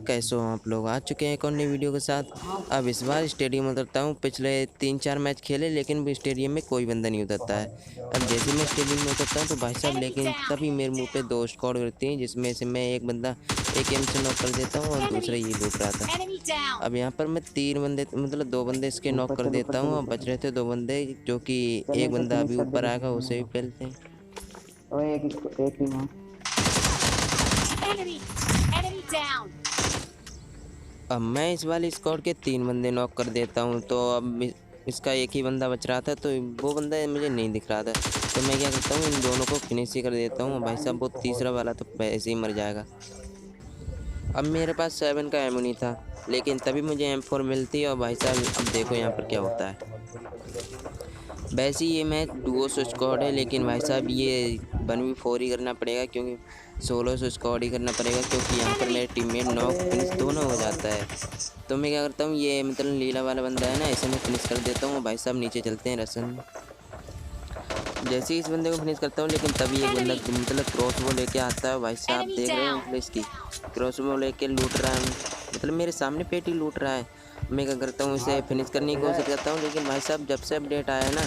कैसे हो आप लोग? आ चुके हैं एक और नई वीडियो के साथ। अब इस बार स्टेडियम में उतरता हूँ। पिछले 3-4 मैच खेले लेकिन भी स्टेडियम में कोई बंदा नहीं उतरता है। अब जैसे मैं स्टेडियम में उतरता हूँ तो भाई साहब लेकिन तभी मेरे मुंह पे 2 स्क्वाड गिरती हैं, जिसमें से मैं एक बंदा एकेएम से नॉक कर देता हूँ और दूसरा ये लूट रहा था। अब यहाँ पर मैं 3 बंदे मतलब 2 बंदे इसके नॉक कर देता हूँ और बच रहे थे 2 बंदे, जो कि एक बंदा अभी ऊपर आएगा, उसे भी पेलते हैं। ओए एक ही ना। Enemy down. अब मैं इस वाली स्क्वाड के 3 बंदे नॉक कर देता हूँ, तो अब इसका एक ही बंदा बच रहा था, तो वो बंदा मुझे नहीं दिख रहा था, तो मैं क्या करता हूँ इन दोनों को फिनिश ही कर देता हूँ। भाई साहब वो तीसरा वाला तो ऐसे ही मर जाएगा। अब मेरे पास 7 का एमो नहीं था, लेकिन तभी मुझे M4 मिलती है और भाई साहब अब देखो यहाँ पर क्या होता है। वैसे ये मैच डुओ से स्क्वाड है, लेकिन भाई साहब ये 1v4 ही करना पड़ेगा, क्योंकि सोलो से स्क्वाड ही करना पड़ेगा, क्योंकि यहाँ पर मेरे टीममेट नॉक फिनिश दोनों हो जाता है। तो मैं क्या करता हूँ, ये मतलब लीला वाला बंदा है ना, इसे मैं फिनिश कर देता हूँ। भाई साहब नीचे चलते हैं रसन में। जैसे ही इस बंदे को फिनिश करता हूँ, लेकिन तभी एक बंदा मतलब क्रॉसबो लेके आता है। भाई साहब देख रहे हैं मतलब इसकी क्रॉसबो लेके लूट रहा है, मतलब मेरे सामने पेटी लूट रहा है। मैं क्या करता हूँ, इसे फिनिश करने की कोशिश करता हूँ, लेकिन भाई साहब जब से अपडेट आया है ना,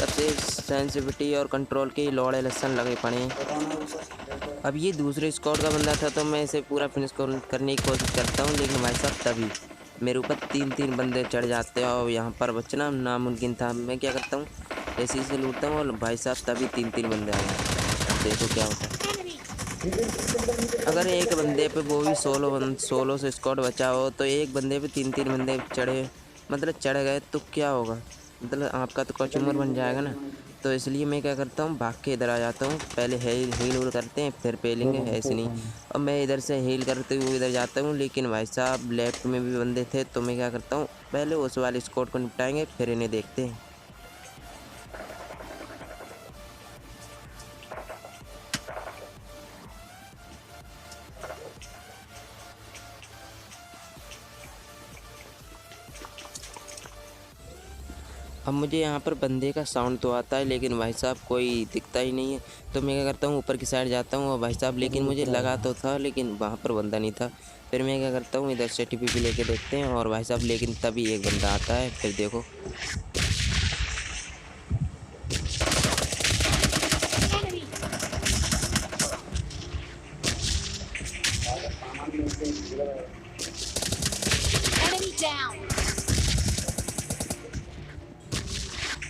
तब से सेंसिटिविटी और कंट्रोल के लौड़े लसन लगे पड़े हैं। अब ये दूसरे स्क्वाड का बंदा था, तो मैं इसे पूरा फिनिश करने की कोशिश करता हूँ, लेकिन भाई साहब तभी मेरे ऊपर 3-3 बंदे चढ़ जाते हैं और यहाँ पर बचना नामुमकिन था। मैं क्या करता हूँ, ऐसे से लूटता हूँ और भाई साहब तभी 3-3 बंदे आ गए। देखो क्या होता है। अगर एक बंदे पे वो भी सोलो से स्क्वाड बचा हो, तो एक बंदे पे 3-3 बंदे चढ़े मतलब चढ़ गए तो क्या होगा, मतलब आपका तो कचूमर बन जाएगा ना। तो इसलिए मैं क्या करता हूँ, भाग के इधर आ जाता हूँ। पहले हील करते हैं फिर पेलेंगे, ऐसे नहीं। और मैं इधर से हील करते हुए इधर जाता हूँ, लेकिन भाई साहब लेफ्ट में भी बंदे थे, तो मैं क्या करता हूँ, पहले उस वाले स्क्वाड को निपटाएंगे फिर इन्हें देखते हैं। अब मुझे यहाँ पर बंदे का साउंड तो आता है, लेकिन भाई साहब कोई दिखता ही नहीं है। तो मैं क्या करता हूँ, ऊपर की साइड जाता हूँ और भाई साहब लेकिन मुझे लगा तो था, लेकिन वहाँ पर बंदा नहीं था। फिर मैं क्या करता हूँ, इधर से टीपीपी लेके देखते हैं और भाई साहब लेकिन तभी एक बंदा आता है। फिर देखो Enemy down.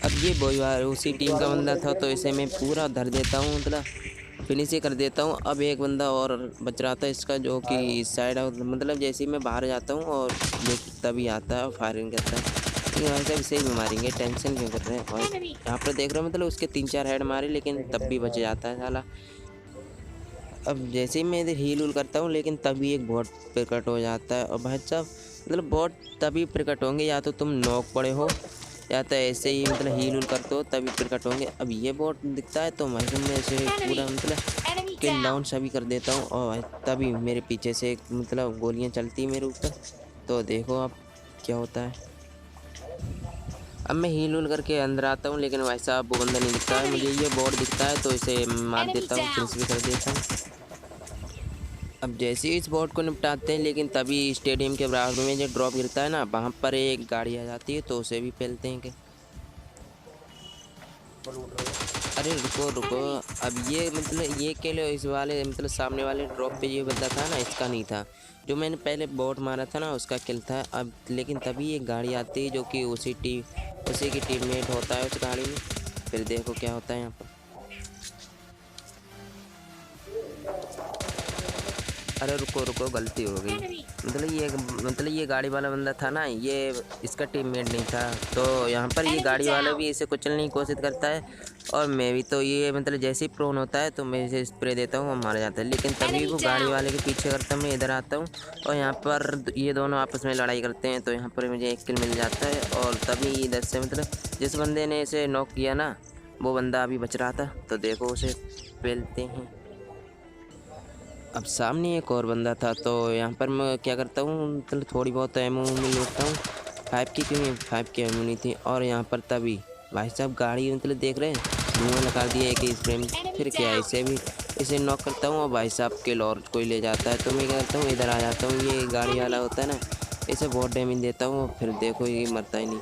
अब ये वही उसी टीम का बंदा था, तो इसे मैं पूरा धर देता हूँ, मतलब फिनिश ही कर देता हूँ। अब एक बंदा और बच रहा था इसका, जो कि इस साइड मतलब जैसे ही मैं बाहर जाता हूँ और ये तभी आता है और फायरिंग करता है। लेकिन भाई साहब इसे ही मारेंगे, टेंशन क्यों कर रहे हैं। और यहाँ पर देख रहे हो मतलब उसके 3-4 हेड मारे, लेकिन तब भी बच जाता है साला। अब जैसे ही मैं इधर हील करता हूँ, लेकिन तभी एक बॉट प्रकट हो जाता है। और भाई साहब मतलब बॉट तभी प्रकट होंगे या तो तुम नॉक पड़े हो, या तो ऐसे ही मतलब हील करते हो तभी प्रकट होंगे। अब ये बॉट दिखता है तो मैं ऐसे पूरा मतलब किल डाउन सभी कर देता हूँ, और भाई तभी मेरे पीछे से मतलब गोलियाँ चलती हैं मेरे ऊपर। तो देखो अब क्या होता है। अब मैं हील करके अंदर आता हूँ, लेकिन भाई साहब वो बंदा नहीं दिखता है मुझे, ये बॉट दिखता है, तो इसे मार देता हूँ, फिनिश भी कर देता हूँ। अब जैसे ही इस बोर्ड को निपटाते हैं, लेकिन तभी स्टेडियम के बराबर में जो ड्रॉप गिरता है ना, वहाँ पर एक गाड़ी आ जाती है, तो उसे भी फैलते हैं। अरे रुको रुको, अब ये मतलब ये के लिए इस वाले मतलब सामने वाले ड्रॉप पे ये बंदा था ना, इसका नहीं था। जो मैंने पहले बोट मारा था ना, उसका किल था। अब लेकिन तभी एक गाड़ी आती है, जो कि उसी की टीममेट होता है उस गाड़ी में। फिर देखो क्या होता है यहाँ पर। अरे रुको रुको, गलती हो गई। मतलब ये गाड़ी वाला बंदा था ना, ये इसका टीममेट नहीं था। तो यहाँ पर ये गाड़ी वाला भी इसे कुचलने की कोशिश करता है, और मैं भी तो ये मतलब जैसे ही प्रोन होता है तो मैं इसे स्प्रे देता हूँ और मारा जाता है। लेकिन तभी वो गाड़ी वाले के पीछे करता मैं इधर आता हूँ, और यहाँ पर ये दोनों आपस में लड़ाई करते हैं। तो यहाँ पर मुझे एक किल मिल जाता है, और तभी इधर से मतलब जिस बंदे ने इसे नॉक किया ना, वो बंदा अभी बच रहा था। तो देखो उसे पेलते हैं। अब सामने एक और बंदा था, तो यहाँ पर मैं क्या करता हूँ, मतलब थोड़ी बहुत एमो में लूटता हूँ 5 की, क्योंकि 5 की एमो नहीं थी। और यहाँ पर तभी भाई साहब गाड़ी मतलब देख रहे हैं, धुआं लगा दिया एक ही स्प्रे में। फिर क्या है, इसे भी इसे नॉक करता हूँ और भाई साहब किल और कोई ले जाता है। तो मैं क्या करता हूँ, इधर आ जाता हूँ, ये गाड़ी वाला होता है ना, इसे बहुत डैमेज देता हूँ, फिर देखो ये मरता ही नहीं।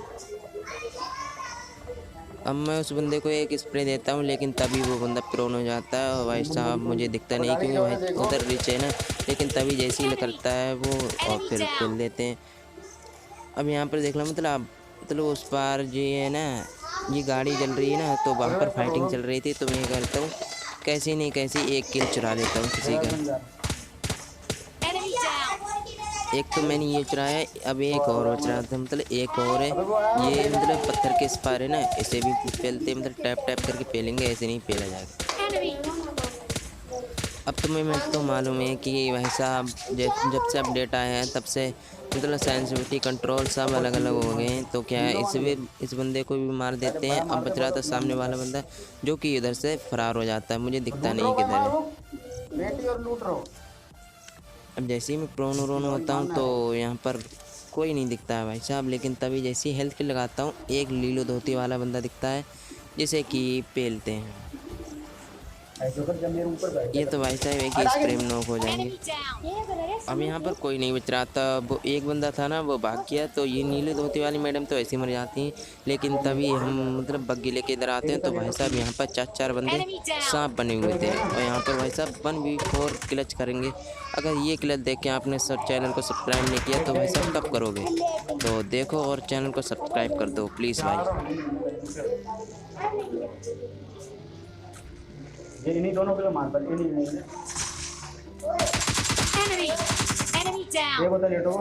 अब मैं उस बंदे को एक स्प्रे देता हूँ, लेकिन तभी वो बंदा प्रोन हो जाता है और भाई साहब मुझे दिखता नहीं, क्योंकि भाई उधर रिच है ना। लेकिन तभी जैसे ही करता है वो और Enemy फिर down. किल देते हैं। अब यहाँ पर देख लो, मतलब उस पार जो है ना, ये गाड़ी चल रही है ना, तो वहाँ पर फाइटिंग चल रही थी। तो मैं करता हूँ, कैसी नहीं कैसी एक किल चुरा लेता हूँ किसी का। Enemy down. एक तो मैंने ये चुराया, अब एक और बच रहा था, मतलब एक और है। ये मतलब पत्थर के इस पार है ना, इसे भी पेलते, मतलब टैप टैप करके पेलेंगे, ऐसे नहीं पेला जाएगा। Enemy. अब तुम्हें तो मालूम है कि भाई साहब जब से अपडेट आया है तब से मतलब सेंसिटिविटी कंट्रोल सब अलग अलग हो गए हैं। तो क्या है, इस बंदे को भी मार देते हैं। अब बच रहा था सामने वाला बंदा, जो कि इधर से फरार हो जाता है, मुझे दिखता नहीं किधर है। बेटी और लूट रहो। अब जैसे ही मैं प्रोनो रोनो होता हूँ तो यहाँ पर कोई नहीं दिखता है भाई साहब, लेकिन तभी जैसे ही हेल्थ किट लगाता हूँ, एक लीलो धोती वाला बंदा दिखता है, जिसे कि पेलते हैं। ऐसे कर जब मेरे ऊपर बैठ ये तो भाई साहब एक ही स्प्रे में नॉक हो जाएंगे। Enemy down. अब यहाँ पर कोई नहीं बच रहा था, वो एक बंदा था ना, वो भाग गया। तो ये नीले धोती वाली मैडम तो ऐसे ही मर जाती हैं। लेकिन तभी हम मतलब बग्गी लेके इधर आते हैं, तो भाई साहब यहाँ पर 4 बंदे Enemy down. सांप बने हुए थे। और यहाँ पर भाई साहब 1v4 क्लच करेंगे। अगर ये क्लच देख के आपने सब चैनल को सब्सक्राइब नहीं किया तो भाई साहब कब करोगे? तो देखो और चैनल को सब्सक्राइब कर दो प्लीज़ भाई। ये इन्हीं दोनों के लिए मार पर इन्हीं नहीं Enemy. Enemy ये down. बता लेटो।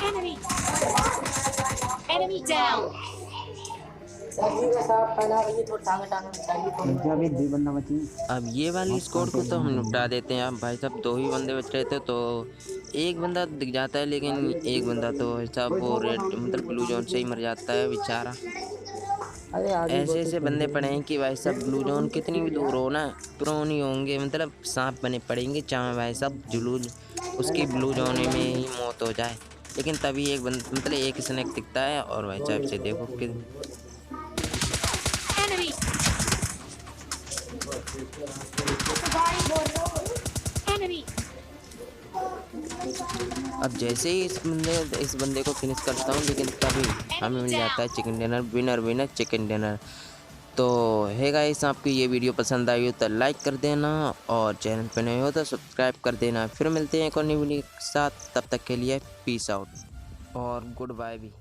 Enemy. Enemy down. जब एक 2 बंदा बची। अब ये वाली स्क्वाड को तो हम निपटा देते हैं। अब भाई साहब 2 ही बंदे बच रहे थे, तो एक बंदा दिख जाता है, लेकिन एक बंदा तो साहब वो रेड मतलब ब्लू जोन से ही मर जाता है बेचारा। अरे आगे ऐसे ऐसे बंदे पड़े हैं कि भाई साहब ब्लू जोन कितनी भी दूर हो ना, प्रो नहीं होंगे, मतलब सांप बने पड़ेंगे, चाहे भाई साहब जुलूज उसकी ब्लू जोन में ही मौत हो जाए। लेकिन तभी एक मतलब एक स्नैक दिखता है और भाई साहब से देखो कि Enemy. Enemy. अब जैसे ही इस बंदे को फिनिश करता हूँ, लेकिन तभी हमें मिल जाता है chicken dinner. Winner winner chicken dinner. तो है गाइस, आपको ये वीडियो पसंद आई हो तो लाइक कर देना, और चैनल पे नए हो तो सब्सक्राइब कर देना। फिर मिलते हैं एक और नई वीडियो के साथ, तब तक के लिए पीस आउट और गुड बाय भी।